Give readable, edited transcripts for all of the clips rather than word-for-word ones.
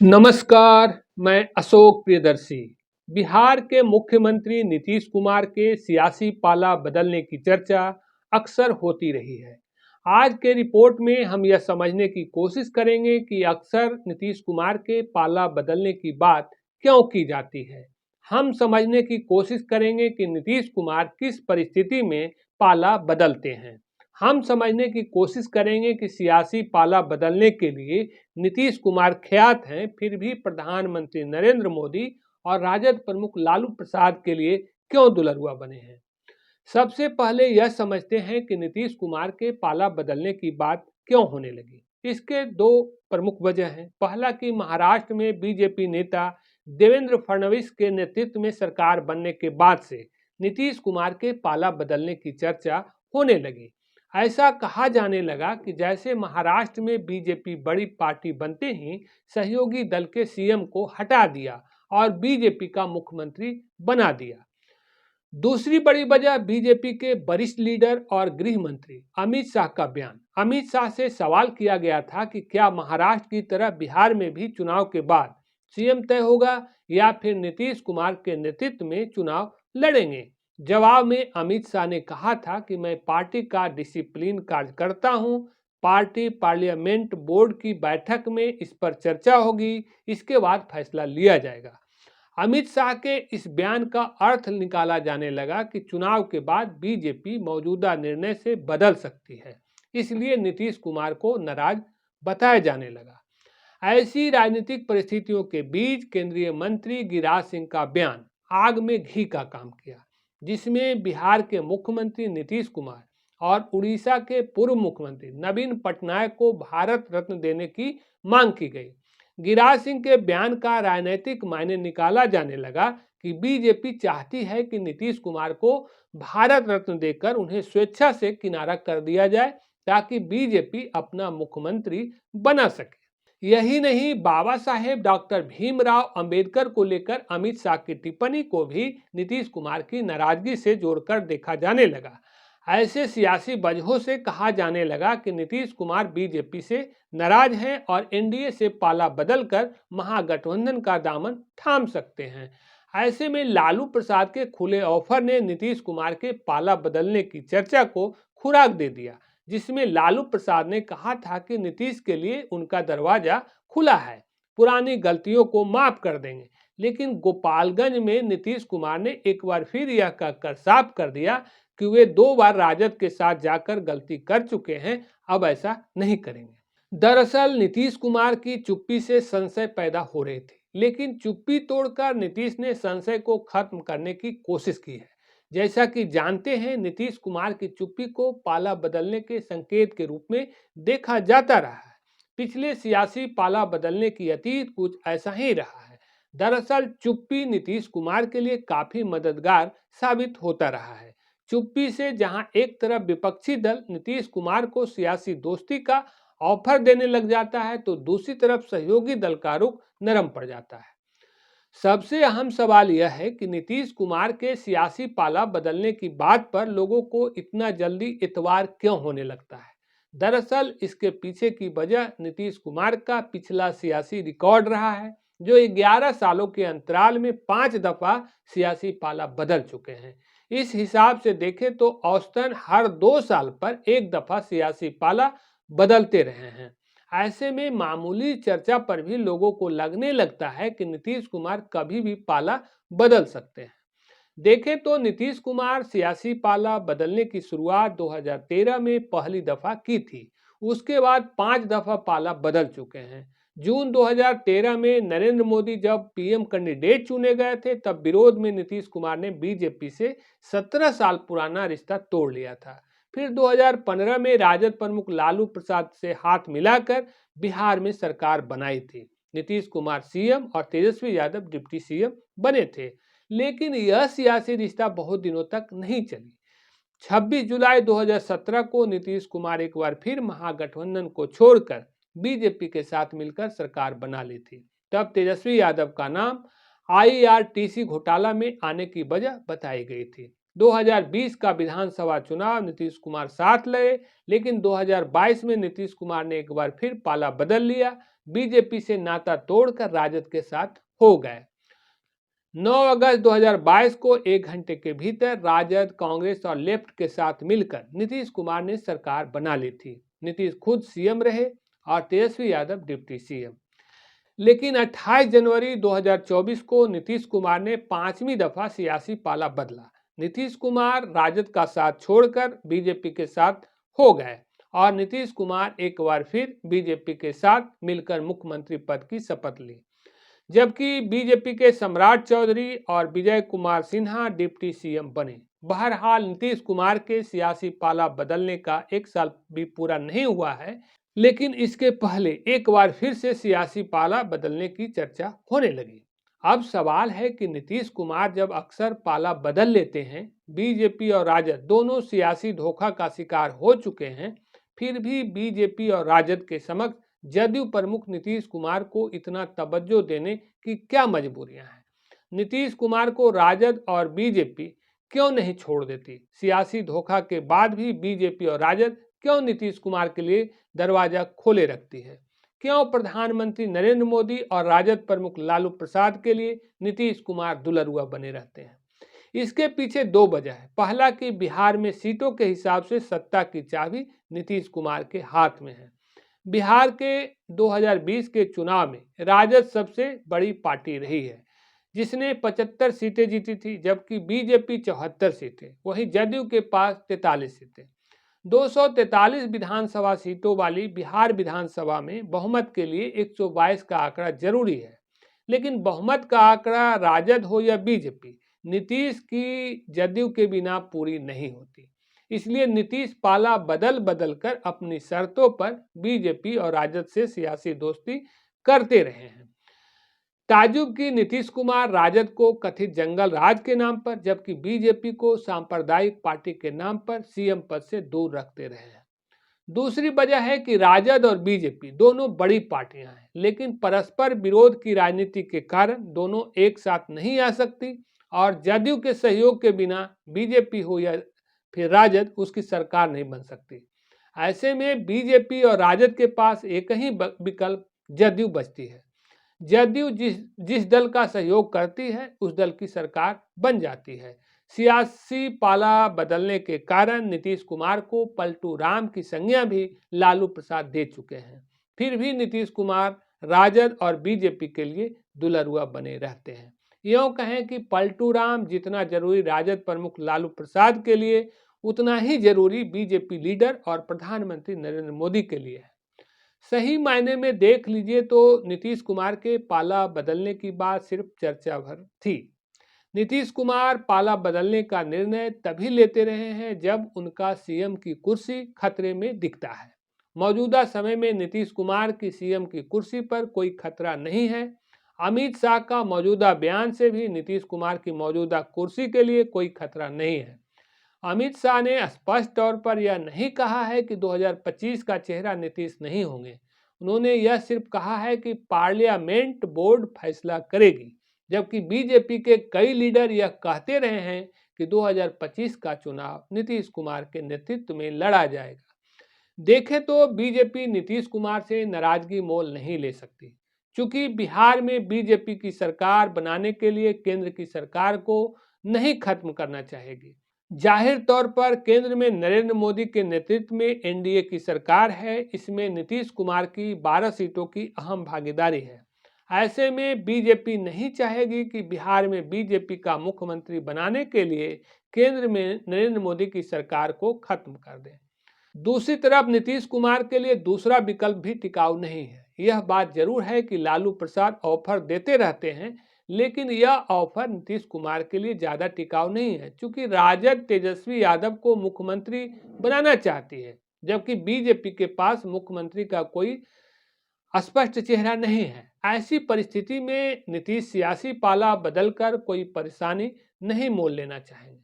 नमस्कार, मैं अशोक प्रियदर्शी। बिहार के मुख्यमंत्री नीतीश कुमार के सियासी पाला बदलने की चर्चा अक्सर होती रही है। आज के रिपोर्ट में हम यह समझने की कोशिश करेंगे कि अक्सर नीतीश कुमार के पाला बदलने की बात क्यों की जाती है। हम समझने की कोशिश करेंगे कि नीतीश कुमार किस परिस्थिति में पाला बदलते हैं। हम समझने की कोशिश करेंगे कि सियासी पाला बदलने के लिए नीतीश कुमार ख्यात हैं, फिर भी प्रधानमंत्री नरेंद्र मोदी और राजद प्रमुख लालू प्रसाद के लिए क्यों दुलरुआ बने हैं। सबसे पहले यह समझते हैं कि नीतीश कुमार के पाला बदलने की बात क्यों होने लगी। इसके दो प्रमुख वजह हैं। पहला कि महाराष्ट्र में बीजेपी नेता देवेंद्र फडणवीस के नेतृत्व में सरकार बनने के बाद से नीतीश कुमार के पाला बदलने की चर्चा होने लगी। ऐसा कहा जाने लगा कि जैसे महाराष्ट्र में बीजेपी बड़ी पार्टी बनते ही सहयोगी दल के सीएम को हटा दिया और बीजेपी का मुख्यमंत्री बना दिया। दूसरी बड़ी वजह बीजेपी के वरिष्ठ लीडर और गृह मंत्री अमित शाह का बयान। अमित शाह से सवाल किया गया था कि क्या महाराष्ट्र की तरह बिहार में भी चुनाव के बाद सीएम तय होगा या फिर नीतीश कुमार के नेतृत्व में चुनाव लड़ेंगे। जवाब में अमित शाह ने कहा था कि मैं पार्टी का डिसिप्लिन कार्यकर्ता हूं, पार्टी पार्लियामेंट बोर्ड की बैठक में इस पर चर्चा होगी, इसके बाद फैसला लिया जाएगा। अमित शाह के इस बयान का अर्थ निकाला जाने लगा कि चुनाव के बाद बीजेपी मौजूदा निर्णय से बदल सकती है, इसलिए नीतीश कुमार को नाराज बताया जाने लगा। ऐसी राजनीतिक परिस्थितियों के बीच केंद्रीय मंत्री गिरिराज सिंह का बयान आग में घी का काम किया, जिसमें बिहार के मुख्यमंत्री नीतीश कुमार और उड़ीसा के पूर्व मुख्यमंत्री नवीन पटनायक को भारत रत्न देने की मांग की गई। गिरिराज सिंह के बयान का राजनीतिक मायने निकाला जाने लगा कि बीजेपी चाहती है कि नीतीश कुमार को भारत रत्न देकर उन्हें स्वेच्छा से किनारा कर दिया जाए, ताकि बीजेपी अपना मुख्यमंत्री बना सके। यही नहीं, बाबा साहेब डॉक्टर भीमराव अंबेडकर को लेकर अमित शाह की टिप्पणी को भी नीतीश कुमार की नाराजगी से जोड़कर देखा जाने लगा। ऐसे सियासी वजहों से कहा जाने लगा कि नीतीश कुमार बीजेपी से नाराज हैं और एनडीए से पाला बदलकर महागठबंधन का दामन थाम सकते हैं। ऐसे में लालू प्रसाद के खुले ऑफर ने नीतीश कुमार के पाला बदलने की चर्चा को खुराक दे दिया, जिसमें लालू प्रसाद ने कहा था कि नीतीश के लिए उनका दरवाजा खुला है, पुरानी गलतियों को माफ कर देंगे। लेकिन गोपालगंज में नीतीश कुमार ने एक बार फिर यह कहकर साफ कर दिया कि वे 2 बार राजद के साथ जाकर गलती कर चुके हैं, अब ऐसा नहीं करेंगे। दरअसल नीतीश कुमार की चुप्पी से संशय पैदा हो रहे थे, लेकिन चुप्पी तोड़कर नीतीश ने संशय को खत्म करने की कोशिश की है। जैसा कि जानते हैं, नीतीश कुमार की चुप्पी को पाला बदलने के संकेत के रूप में देखा जाता रहा है। पिछले सियासी पाला बदलने की अतीत कुछ ऐसा ही रहा है। दरअसल चुप्पी नीतीश कुमार के लिए काफी मददगार साबित होता रहा है। चुप्पी से जहां एक तरफ विपक्षी दल नीतीश कुमार को सियासी दोस्ती का ऑफर देने लग जाता है, तो दूसरी तरफ सहयोगी दल का रुख नरम पड़ जाता है। सबसे अहम सवाल यह है कि नीतीश कुमार के सियासी पाला बदलने की बात पर लोगों को इतना जल्दी इतवार क्यों होने लगता है। दरअसल इसके पीछे की वजह नीतीश कुमार का पिछला सियासी रिकॉर्ड रहा है, जो 11 सालों के अंतराल में 5 दफा सियासी पाला बदल चुके हैं। इस हिसाब से देखें तो औसतन हर 2 साल पर एक दफा सियासी पाला बदलते रहे हैं। ऐसे में मामूली चर्चा पर भी लोगों को लगने लगता है कि नीतीश कुमार कभी भी पाला बदल सकते हैं। देखें तो नीतीश कुमार सियासी पाला बदलने की शुरुआत 2013 में पहली दफा की थी। उसके बाद 5 दफा पाला बदल चुके हैं। जून 2013 में नरेंद्र मोदी जब पीएम कैंडिडेट चुने गए थे, तब विरोध में नीतीश कुमार ने बीजेपी से 17 साल पुराना रिश्ता तोड़ लिया था। फिर 2015 में राजद प्रमुख लालू प्रसाद से हाथ मिलाकर बिहार में सरकार बनाई थी। नीतीश कुमार सीएम और तेजस्वी यादव डिप्टी सीएम बने थे। लेकिन यह सियासी रिश्ता बहुत दिनों तक नहीं चली। 26 जुलाई 2017 को नीतीश कुमार एक बार फिर महागठबंधन को छोड़कर बीजेपी के साथ मिलकर सरकार बना ली थी। तब तेजस्वी यादव का नाम आईआरटीसी घोटाला में आने की वजह बताई गई थी। 2020 का विधानसभा चुनाव नीतीश कुमार साथ लड़े, लेकिन 2022 में नीतीश कुमार ने एक बार फिर पाला बदल लिया, बीजेपी से नाता तोड़कर राजद के साथ हो गए। 9 अगस्त 2022 को 1 घंटे के भीतर राजद, कांग्रेस और लेफ्ट के साथ मिलकर नीतीश कुमार ने सरकार बना ली थी। नीतीश खुद सीएम रहे और तेजस्वी यादव डिप्टी सीएम। लेकिन 28 जनवरी 2024 को नीतीश कुमार ने 5वीं दफा सियासी पाला बदला। नीतीश कुमार राजद का साथ छोड़कर बीजेपी के साथ हो गए और नीतीश कुमार एक बार फिर बीजेपी के साथ मिलकर मुख्यमंत्री पद की शपथ ली, जबकि बीजेपी के सम्राट चौधरी और विजय कुमार सिन्हा डिप्टी सीएम बने। बहरहाल नीतीश कुमार के सियासी पाला बदलने का 1 साल भी पूरा नहीं हुआ है, लेकिन इसके पहले एक बार फिर से सियासी पाला बदलने की चर्चा होने लगी। अब सवाल है कि नीतीश कुमार जब अक्सर पाला बदल लेते हैं, बीजेपी और राजद दोनों सियासी धोखा का शिकार हो चुके हैं, फिर भी बीजेपी और राजद के समक्ष जदयू प्रमुख नीतीश कुमार को इतना तवज्जो देने की क्या मजबूरियां हैं? नीतीश कुमार को राजद और बीजेपी क्यों नहीं छोड़ देती? सियासी धोखा के बाद भी बीजेपी और राजद क्यों नीतीश कुमार के लिए दरवाजा खोले रखती है? क्यों प्रधानमंत्री नरेंद्र मोदी और राजद प्रमुख लालू प्रसाद के लिए नीतीश कुमार दुलरुआ बने रहते हैं? इसके पीछे 2 वजह है। पहला कि बिहार में सीटों के हिसाब से सत्ता की चाबी नीतीश कुमार के हाथ में है। बिहार के 2020 के चुनाव में राजद सबसे बड़ी पार्टी रही है, जिसने 75 सीटें जीती थी, जबकि बीजेपी 74 सीटें, वहीं जदयू के पास 43 सीटें। 243 विधानसभा सीटों वाली बिहार विधानसभा में बहुमत के लिए 122 का आंकड़ा जरूरी है, लेकिन बहुमत का आंकड़ा राजद हो या बीजेपी, नीतीश की जदयू के बिना पूरी नहीं होती। इसलिए नीतीश पाला बदल बदल कर अपनी शर्तों पर बीजेपी और राजद से सियासी दोस्ती करते रहे हैं। ताजुब की नीतीश कुमार राजद को कथित जंगल राज के नाम पर, जबकि बीजेपी को सांप्रदायिक पार्टी के नाम पर सीएम पद से दूर रखते रहे हैं। दूसरी वजह है कि राजद और बीजेपी दोनों बड़ी पार्टियां हैं, लेकिन परस्पर विरोध की राजनीति के कारण दोनों एक साथ नहीं आ सकती और जदयू के सहयोग के बिना बीजेपी हो या फिर राजद उसकी सरकार नहीं बन सकती। ऐसे में बीजेपी और राजद के पास एक ही विकल्प जदयू बचती है। जदयू जिस दल का सहयोग करती है उस दल की सरकार बन जाती है। सियासी पाला बदलने के कारण नीतीश कुमार को पलटू राम की संज्ञा भी लालू प्रसाद दे चुके हैं। फिर भी नीतीश कुमार राजद और बीजेपी के लिए दुलरुआ बने रहते हैं। यूँ कहें कि पलटू राम जितना जरूरी राजद प्रमुख लालू प्रसाद के लिए, उतना ही जरूरी बीजेपी लीडर और प्रधानमंत्री नरेंद्र मोदी के लिए है। सही मायने में देख लीजिए तो नीतीश कुमार के पाला बदलने की बात सिर्फ चर्चा भर थी। नीतीश कुमार पाला बदलने का निर्णय तभी लेते रहे हैं जब उनका सीएम की कुर्सी खतरे में दिखता है। मौजूदा समय में नीतीश कुमार की सीएम की कुर्सी पर कोई खतरा नहीं है। अमित शाह का मौजूदा बयान से भी नीतीश कुमार की मौजूदा कुर्सी के लिए कोई खतरा नहीं है। अमित शाह ने स्पष्ट तौर पर यह नहीं कहा है कि 2025 का चेहरा नीतीश नहीं होंगे। उन्होंने यह सिर्फ कहा है कि पार्लियामेंट बोर्ड फैसला करेगी, जबकि बीजेपी के कई लीडर यह कहते रहे हैं कि 2025 का चुनाव नीतीश कुमार के नेतृत्व में लड़ा जाएगा। देखें तो बीजेपी नीतीश कुमार से नाराजगी मोल नहीं ले सकती, क्योंकि बिहार में बीजेपी की सरकार बनाने के लिए केंद्र की सरकार को नहीं खत्म करना चाहेगी। जाहिर तौर पर केंद्र में नरेंद्र मोदी के नेतृत्व में एनडीए की सरकार है। इसमें नीतीश कुमार की 12 सीटों की अहम भागीदारी है। ऐसे में बीजेपी नहीं चाहेगी कि बिहार में बीजेपी का मुख्यमंत्री बनाने के लिए केंद्र में नरेंद्र मोदी की सरकार को खत्म कर दे। दूसरी तरफ नीतीश कुमार के लिए दूसरा विकल्प भी टिकाऊ नहीं है। यह बात जरूर है कि लालू प्रसाद ऑफर देते रहते हैं, लेकिन यह ऑफर नीतीश कुमार के लिए ज्यादा टिकाऊ नहीं है, क्योंकि राजद तेजस्वी यादव को मुख्यमंत्री बनाना चाहती है, जबकि बीजेपी के पास मुख्यमंत्री का कोई स्पष्ट चेहरा नहीं है। ऐसी परिस्थिति में नीतीश सियासी पाला बदलकर कोई परेशानी नहीं मोल लेना चाहेंगे।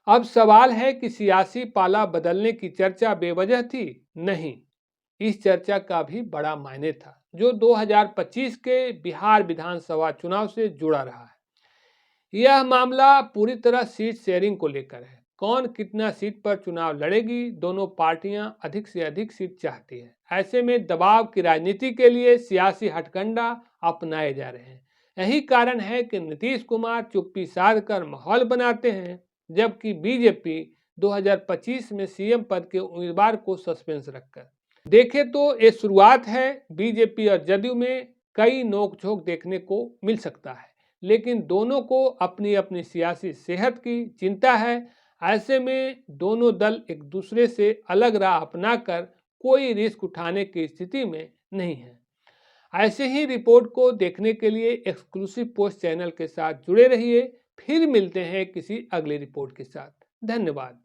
अब सवाल है कि सियासी पाला बदलने की चर्चा बेवजह थी? नहीं, इस चर्चा का भी बड़ा मायने था, जो 2025 के बिहार विधानसभा चुनाव से जुड़ा रहा है। यह मामला पूरी तरह सीट शेयरिंग को लेकर है। कौन कितना सीट पर चुनाव लड़ेगी, दोनों पार्टियां अधिक से अधिक सीट चाहती है। ऐसे में दबाव की राजनीति के लिए सियासी हथकंडा अपनाए जा रहे हैं। यही कारण है कि नीतीश कुमार चुप्पी साध कर माहौल बनाते हैं, जबकि बीजेपी 2025 में सीएम पद के उम्मीदवार को सस्पेंस रखकर। देखें तो ये शुरुआत है। बीजेपी और जदयू में कई नोकझोंक देखने को मिल सकता है, लेकिन दोनों को अपनी अपनी सियासी सेहत की चिंता है। ऐसे में दोनों दल एक दूसरे से अलग राह अपनाकर कोई रिस्क उठाने की स्थिति में नहीं है। ऐसे ही रिपोर्ट को देखने के लिए एक्सक्लूसिव पोस्ट चैनल के साथ जुड़े रहिए। फिर मिलते हैं किसी अगली रिपोर्ट के साथ। धन्यवाद।